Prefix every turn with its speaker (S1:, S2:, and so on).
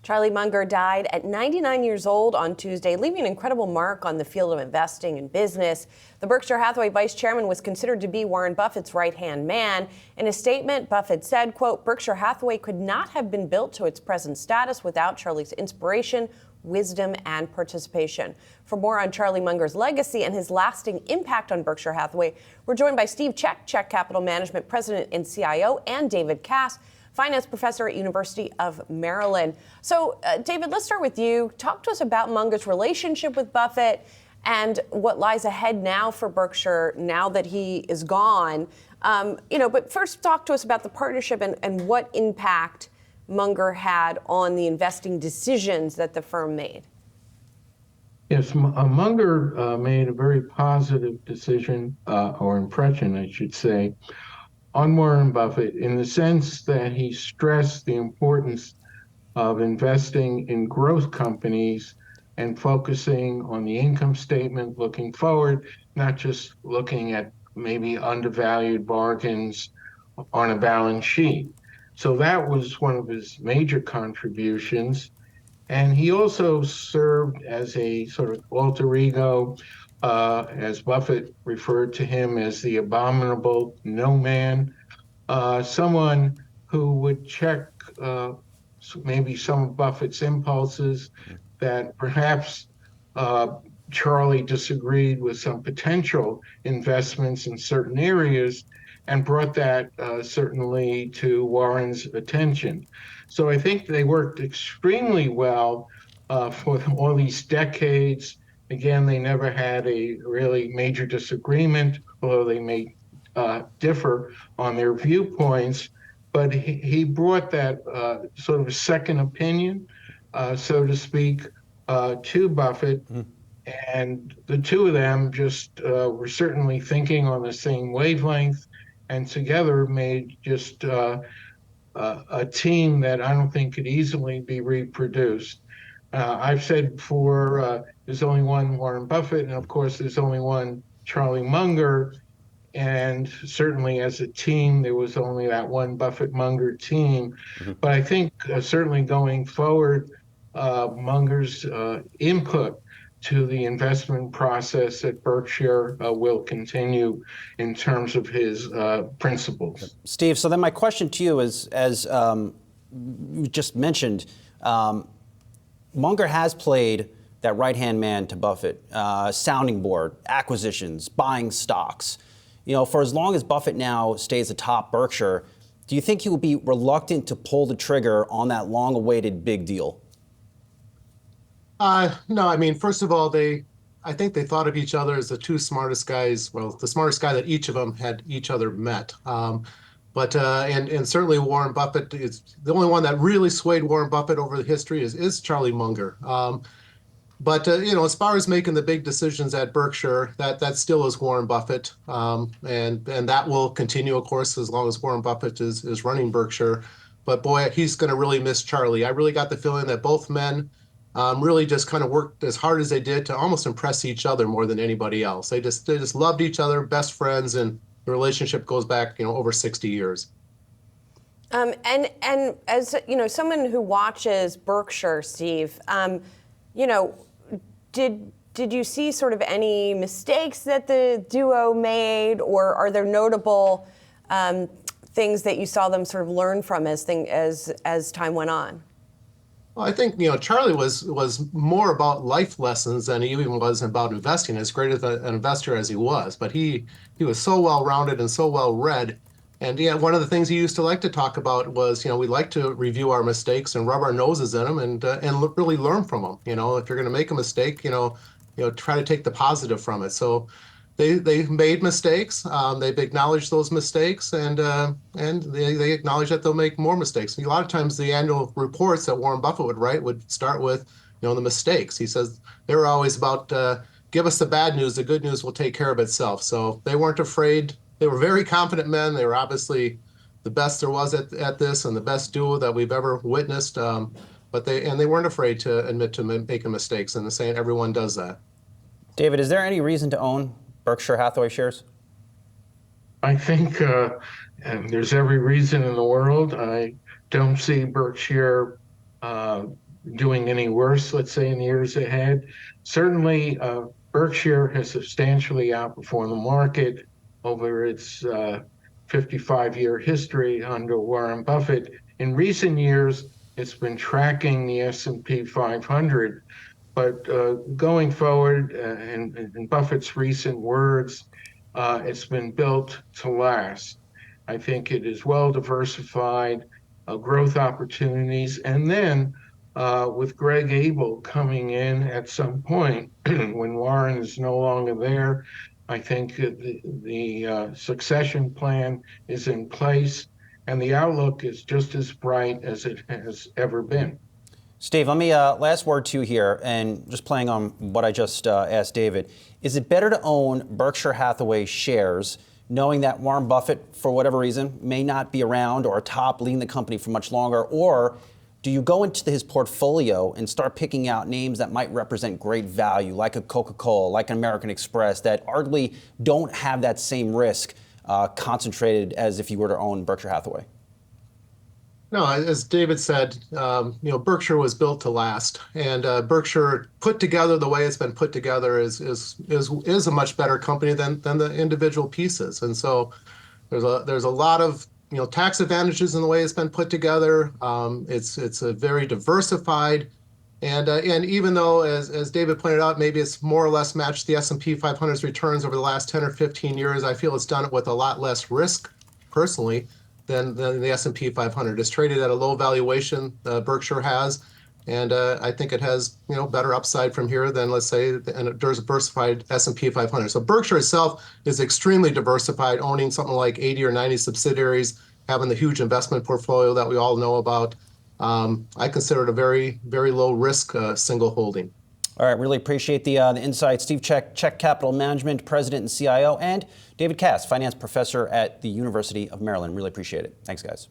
S1: Charlie Munger died at 99 years old on Tuesday, leaving an incredible mark on the field of investing and business. The Berkshire Hathaway vice chairman was considered to be Warren Buffett's right-hand man. In a statement, Buffett said, quote, "Berkshire Hathaway could not have been built to its present status without Charlie's inspiration, wisdom, and participation." For more on Charlie Munger's legacy and his lasting impact on Berkshire Hathaway, we're joined by Steve Check Capital Management President and CIO, and David Cass, finance professor at University of Maryland. So, David, let's start with you. Talk to us about Munger's relationship with Buffett and what lies ahead now for Berkshire now that he is gone. But first talk to us about the partnership and what impact Munger had on the investing decisions that the firm made.
S2: Yes, Munger made a very positive decision, or impression, I should say, on Warren Buffett in the sense that he stressed the importance of investing in growth companies and focusing on the income statement looking forward, not just looking at maybe undervalued bargains on a balance sheet. So that was one of his major contributions. And he also served as a sort of alter ego, as Buffett referred to him as the abominable no man, someone who would check maybe some of Buffett's impulses, that perhaps Charlie disagreed with some potential investments in certain areas and brought that certainly to Warren's attention. So I think they worked extremely well for all these decades. Again, they never had a really major disagreement, although they may differ on their viewpoints. But he brought that sort of a second opinion, so to speak, to Buffett. And the two of them just were certainly thinking on the same wavelength, and together made just a team that I don't think could easily be reproduced. I've said before, there's only one Warren Buffett, and of course there's only one Charlie Munger, and certainly as a team, there was only that one Buffett-Munger team. But I think certainly going forward, Munger's input to the investment process at Berkshire will continue in terms of his principles.
S3: Steve, so then my question to you is, as you just mentioned, Munger has played that right-hand man to Buffett, sounding board, acquisitions, buying stocks. For as long as Buffett now stays atop Berkshire, do you think he will be reluctant to pull the trigger on that long-awaited big deal?
S4: No, I mean, first of all, I think they thought of each other as the two smartest guys, well, the smartest guy that each of them had each other met. But certainly Warren Buffett is the only one that really swayed Warren Buffett over the history is Charlie Munger. But as far as making the big decisions at Berkshire, that still is Warren Buffett, and that will continue, of course, as long as Warren Buffett is running Berkshire. But boy, he's going to really miss Charlie. I really got the feeling that both men really just kind of worked as hard as they did to almost impress each other more than anybody else. They just loved each other, best friends, and the relationship goes back over 60 years.
S1: And as someone who watches Berkshire, Steve, did you see sort of any mistakes that the duo made, or are there notable things that you saw them sort of learn from as time went on?
S4: Well, I think Charlie was more about life lessons than he even was about investing. As great as an investor as he was, but he was so well rounded and so well read. And one of the things he used to like to talk about was, we like to review our mistakes and rub our noses in them and really learn from them. If you're going to make a mistake, try to take the positive from it. So they made mistakes. They've acknowledged those mistakes, and they acknowledge that they'll make more mistakes. A lot of times, the annual reports that Warren Buffett would write would start with, the mistakes. He says they were always about give us the bad news, the good news will take care of itself. So they weren't afraid. They were very confident men. They were obviously the best there was at this, and the best duo that we've ever witnessed. But they weren't afraid to admit to making mistakes, and saying everyone does that.
S3: David, is there any reason to own Berkshire Hathaway shares?
S2: I think there's every reason in the world. I don't see Berkshire doing any worse, let's say, in the years ahead. Certainly, Berkshire has substantially outperformed the market over its 55-year history under Warren Buffett. In recent years, it's been tracking the S&P 500, but going forward, in Buffett's recent words, it's been built to last. I think it is well diversified, growth opportunities, and then with Greg Abel coming in at some point when Warren is no longer there, I think the succession plan is in place, and the outlook is just as bright as it has ever been.
S3: Steve, let me last word to you here, and just playing on what I just asked David. Is it better to own Berkshire Hathaway shares, knowing that Warren Buffett, for whatever reason, may not be around or atop leading the company for much longer, or do you go into his portfolio and start picking out names that might represent great value, like a Coca-Cola, like an American Express, that arguably don't have that same risk concentrated as if you were to own Berkshire Hathaway?
S4: No, as David said, Berkshire was built to last, and Berkshire put together the way it's been put together is a much better company than the individual pieces. And so there's a lot of tax advantages in the way it's been put together. It's a very diversified, and even though, as David pointed out, maybe it's more or less matched the S&P 500's returns over the last 10 or 15 years, I feel it's done it with a lot less risk, personally, than the S&P 500. It's traded at a low valuation, Berkshire has, and I think it has better upside from here than, let's say, a diversified S&P 500. So Berkshire itself is extremely diversified, owning something like 80 or 90 subsidiaries, having the huge investment portfolio that we all know about. I consider it a very, very low risk single holding.
S3: All right, really appreciate the insight. Steve Check Capital Management President and CIO, and David Cass, Finance Professor at the University of Maryland. Really appreciate it. Thanks, guys.